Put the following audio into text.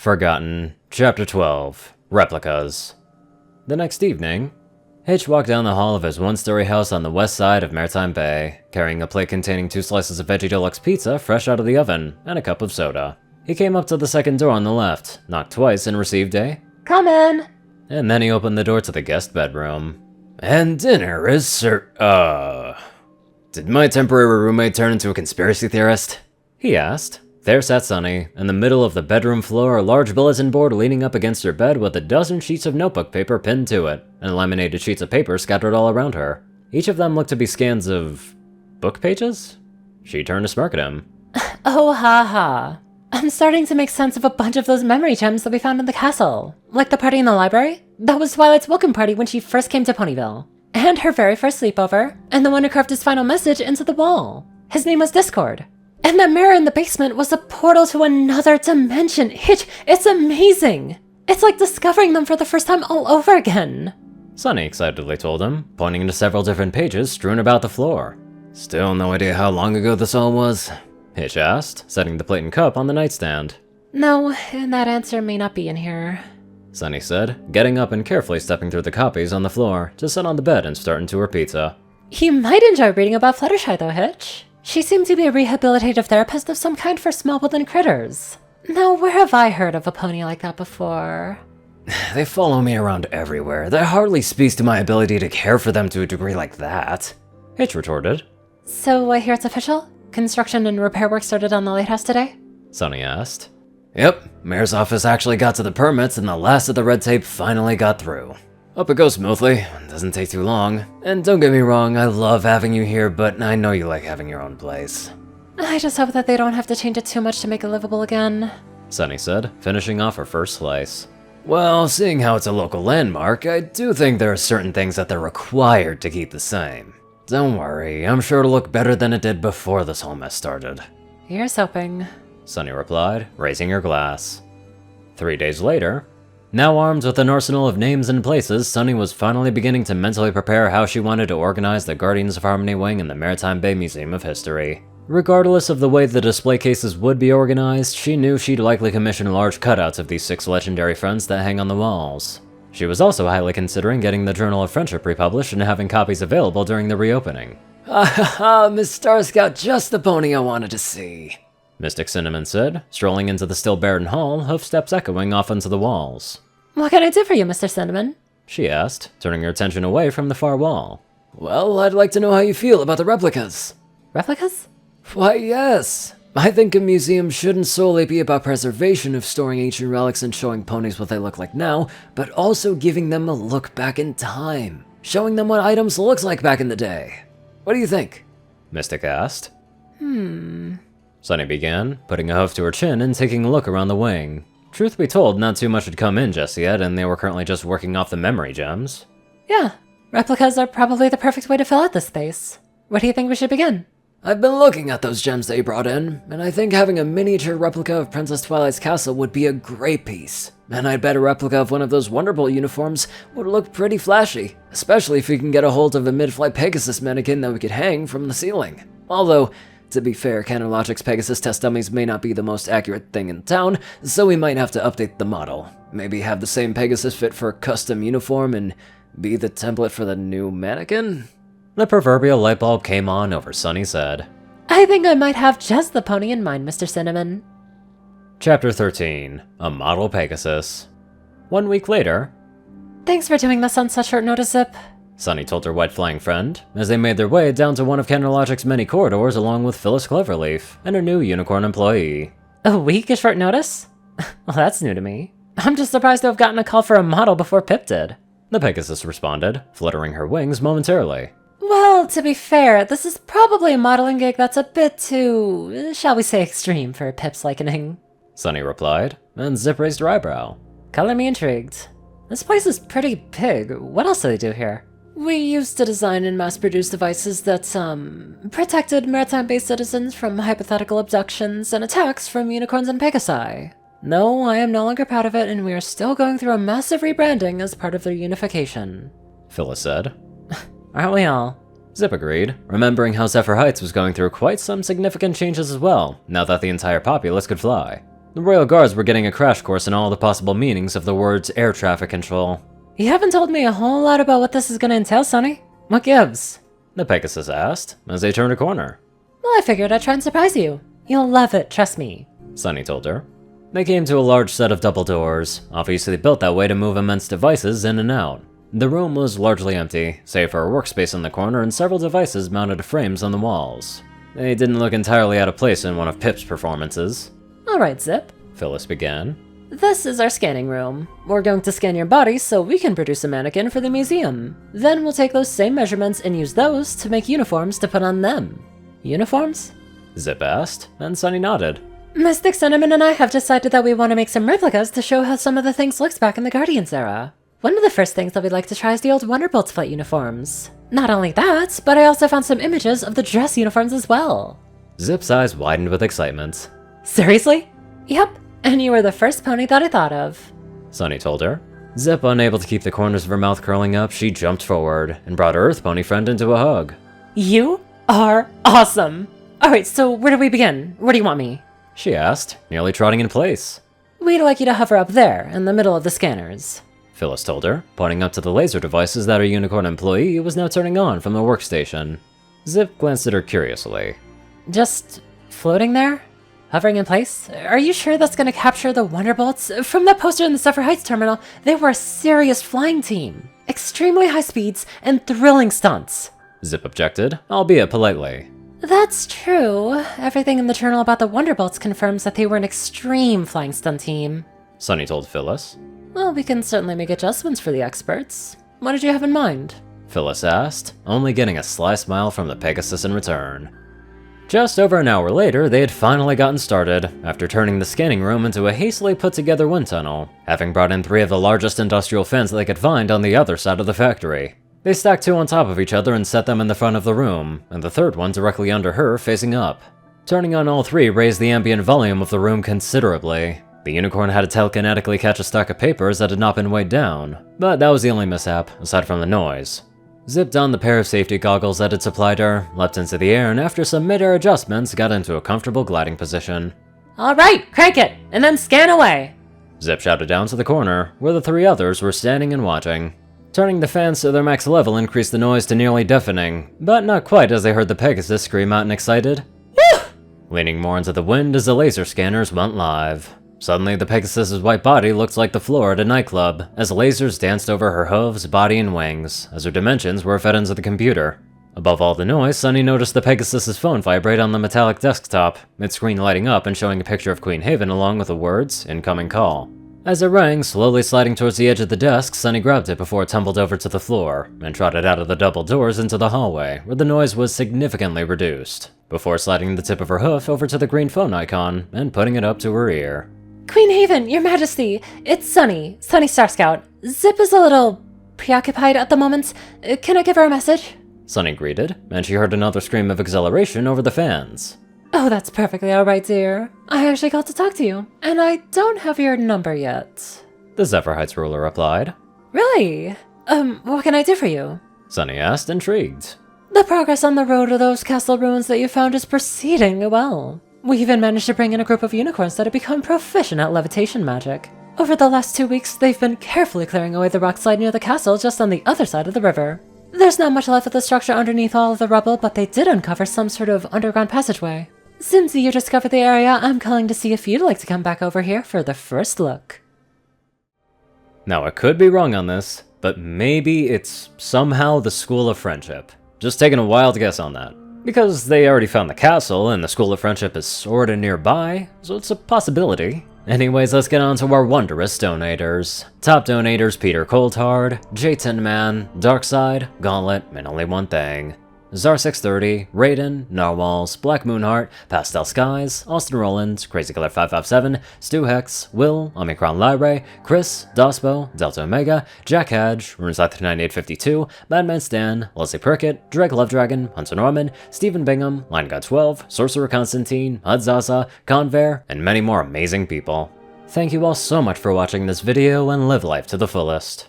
Forgotten, Chapter 12, Replicas. The next evening, Hitch walked down the hall of his one-story house on the west side of Maritime Bay, carrying a plate containing 2 slices of Veggie Deluxe pizza fresh out of the oven, and a cup of soda. He came up to the second door on the left, knocked twice, and received a "Come in!" And then he opened the door to the guest bedroom. And dinner is Did my temporary roommate turn into a conspiracy theorist? He asked. There sat Sunny, in the middle of the bedroom floor, a large bulletin board leaning up against her bed with a dozen sheets of notebook paper pinned to it, and laminated sheets of paper scattered all around her. Each of them looked to be scans of book pages? She turned to smirk at him. Oh, ha. I'm starting to make sense of a bunch of those memory gems that we found in the castle. Like the party in the library? That was Twilight's welcome party when she first came to Ponyville. And her very first sleepover, and the one who carved his final message into the wall. His name was Discord. And that mirror in the basement was a portal to another dimension. Hitch, it's amazing! It's like discovering them for the first time all over again. Sunny excitedly told him, pointing to several different pages strewn about the floor. Still no idea how long ago this all was? Hitch asked, setting the plate and cup on the nightstand. No, and that answer may not be in here. Sunny said, getting up and carefully stepping through the copies on the floor to sit on the bed and start into her pizza. You might enjoy reading about Fluttershy though, Hitch. She seemed to be a rehabilitative therapist of some kind for small woodland critters. Now, where have I heard of a pony like that before? They follow me around everywhere. That hardly speaks to my ability to care for them to a degree like that. Hitch retorted. So I hear it's official? Construction and repair work started on the lighthouse today? Sunny asked. Yep, Mayor's office actually got to the permits and the last of the red tape finally got through. Hope it goes smoothly, doesn't take too long. And don't get me wrong, I love having you here, but I know you like having your own place. I just hope that they don't have to change it too much to make it livable again, Sunny said, finishing off her first slice. Well, seeing how it's a local landmark, I do think there are certain things that they're required to keep the same. Don't worry, I'm sure it'll look better than it did before this whole mess started. Here's hoping, Sunny replied, raising her glass. 3 days later, now armed with an arsenal of names and places, Sunny was finally beginning to mentally prepare how she wanted to organize the Guardians of Harmony wing in the Maritime Bay Museum of History. Regardless of the way the display cases would be organized, she knew she'd likely commission large cutouts of these 6 legendary friends that hang on the walls. She was also highly considering getting the Journal of Friendship republished and having copies available during the reopening. Ha, Miss Star Scout, just the pony I wanted to see, Mystic Cinnamon said, strolling into the still barren hall, hoof steps echoing off onto the walls. What can I do for you, Mr. Cinnamon? She asked, turning her attention away from the far wall. Well, I'd like to know how you feel about the replicas. Replicas? Why, yes. I think a museum shouldn't solely be about preservation of storing ancient relics and showing ponies what they look like now, but also giving them a look back in time, showing them what items looked like back in the day. What do you think? Mystic asked. Sunny began, putting a hoof to her chin and taking a look around the wing. Truth be told, not too much had come in just yet, and they were currently just working off the memory gems. Yeah, replicas are probably the perfect way to fill out this space. Where do you think we should begin? I've been looking at those gems that you brought in, and I think having a miniature replica of Princess Twilight's castle would be a great piece. And I'd bet a replica of one of those Wonderbolt uniforms would look pretty flashy, especially if we can get a hold of a mid-flight Pegasus mannequin that we could hang from the ceiling. Although, to be fair, Canalogic's Pegasus test dummies may not be the most accurate thing in town, so we might have to update the model. Maybe have the same Pegasus fit for a custom uniform and be the template for the new mannequin? The proverbial light bulb came on over Sunny's head. I think I might have just the pony in mind, Mr. Cinnamon. Chapter 13, A Model Pegasus. 1 week later... Thanks for doing this on such short notice, Zip, Sunny told her white flying friend, as they made their way down to one of Canalogic's many corridors along with Phyllis Cloverleaf and her new unicorn employee. A week of short notice? Well, that's new to me. I'm just surprised to have gotten a call for a model before Pip did. The Pegasus responded, fluttering her wings momentarily. Well, to be fair, this is probably a modeling gig that's a bit too, shall we say, extreme for Pip's likening. Sunny replied, and Zip raised her eyebrow. Color me intrigued. This place is pretty big. What else do they do here? We used to design and mass-produce devices that, protected Maritime-based citizens from hypothetical abductions and attacks from unicorns and Pegasi. No, I am no longer proud of it, and we are still going through a massive rebranding as part of their unification. Phyllis said. Aren't we all? Zip agreed, remembering how Zephyr Heights was going through quite some significant changes as well, now that the entire populace could fly. The Royal Guards were getting a crash course in all the possible meanings of the words air traffic control. You haven't told me a whole lot about what this is gonna entail, Sonny. What gives? The Pegasus asked, as they turned a corner. Well, I figured I'd try and surprise you. You'll love it, trust me. Sunny told her. They came to a large set of double doors, obviously built that way to move immense devices in and out. The room was largely empty, save for a workspace in the corner and several devices mounted to frames on the walls. They didn't look entirely out of place in one of Pip's performances. Alright, Zip. Phyllis began. This is our scanning room. We're going to scan your body so we can produce a mannequin for the museum. Then we'll take those same measurements and use those to make uniforms to put on them. Uniforms? Zip asked, and Sunny nodded. Mystic Cinnamon and I have decided that we want to make some replicas to show how some of the things looked back in the Guardians era. One of the first things that we'd like to try is the old Wonderbolt's flight uniforms. Not only that, but I also found some images of the dress uniforms as well. Zip's eyes widened with excitement. Seriously? Yep, and you were the first pony that I thought of. Sunny told her. Zip, unable to keep the corners of her mouth curling up, she jumped forward and brought her Earth Pony friend into a hug. You are awesome! Alright, so where do we begin? Where do you want me? She asked, nearly trotting in place. We'd like you to hover up there, in the middle of the scanners. Phyllis told her, pointing up to the laser devices that her unicorn employee was now turning on from the workstation. Zip glanced at her curiously. Just floating there? Hovering in place? Are you sure that's gonna capture the Wonderbolts? From that poster in the Suffer Heights terminal, they were a serious flying team. Extremely high speeds and thrilling stunts. Zip objected, albeit politely. That's true. Everything in the journal about the Wonderbolts confirms that they were an extreme flying stunt team. Sunny told Phyllis. Well, we can certainly make adjustments for the experts. What did you have in mind? Phyllis asked, only getting a sly smile from the Pegasus in return. Just over an hour later, they had finally gotten started, after turning the scanning room into a hastily put together wind tunnel, having brought in 3 of the largest industrial fans they could find on the other side of the factory. They stacked 2 on top of each other and set them in the front of the room, and the third one directly under her, facing up. Turning on all 3 raised the ambient volume of the room considerably. The unicorn had to telekinetically catch a stack of papers that had not been weighed down, but that was the only mishap, aside from the noise. Zip donned the pair of safety goggles that had supplied her, leapt into the air, and after some mid-air adjustments, got into a comfortable gliding position. Alright, crank it, and then scan away! Zip shouted down to the corner, where the 3 others were standing and watching. Turning the fans to their max level increased the noise to nearly deafening, but not quite as they heard the Pegasus scream out in excited "Woo!" Leaning more into the wind as the laser scanners went live. Suddenly, the Pegasus's white body looked like the floor at a nightclub, as lasers danced over her hooves, body, and wings, as her dimensions were fed into the computer. Above all the noise, Sunny noticed the Pegasus's phone vibrate on the metallic desktop, its screen lighting up and showing a picture of Queen Haven along with the words, "Incoming call." As it rang, slowly sliding towards the edge of the desk, Sunny grabbed it before it tumbled over to the floor, and trotted out of the double doors into the hallway, where the noise was significantly reduced, before sliding the tip of her hoof over to the green phone icon and putting it up to her ear. Queen Haven, Your Majesty, it's Sunny, Sunny Star Scout. Zip is a little preoccupied at the moment. Can I give her a message? Sunny greeted, and she heard another scream of exhilaration over the fans. Oh, that's perfectly alright, dear. I actually got to talk to you, and I don't have your number yet. The Zephyr Heights ruler replied. Really? What can I do for you? Sunny asked, intrigued. The progress on the road to those castle ruins that you found is proceeding well. We even managed to bring in a group of unicorns that have become proficient at levitation magic. Over the last 2 weeks, they've been carefully clearing away the rock slide near the castle just on the other side of the river. There's not much left of the structure underneath all of the rubble, but they did uncover some sort of underground passageway. Since you discovered the area, I'm calling to see if you'd like to come back over here for the first look. Now, I could be wrong on this, but maybe it's somehow the School of Friendship. Just taking a wild guess on that. Because they already found the castle, and the School of Friendship is sorta nearby, so it's a possibility. Anyways, let's get on to our wondrous donators. Top donators Peter Coulthard, J10 Man, Darkside, Gauntlet, and only one thing. Zar630, Rayden, Narwhals, Blackmoonheart, Pastel Skies, Austin Roland, Crazy Killer 557, Stu Hex, Will, Omicron Lyrae, Chris, Dospo, Delta Omega, Jack Hadge, Runeslight9852, Madman Stan, Leslie Prickett, Drake Lovedragon, Hunter Norman, Stephen Bingham, Line God 12, Sorcerer Constantine, Hudzaza, Convair, and many more amazing people. Thank you all so much for watching this video and live life to the fullest.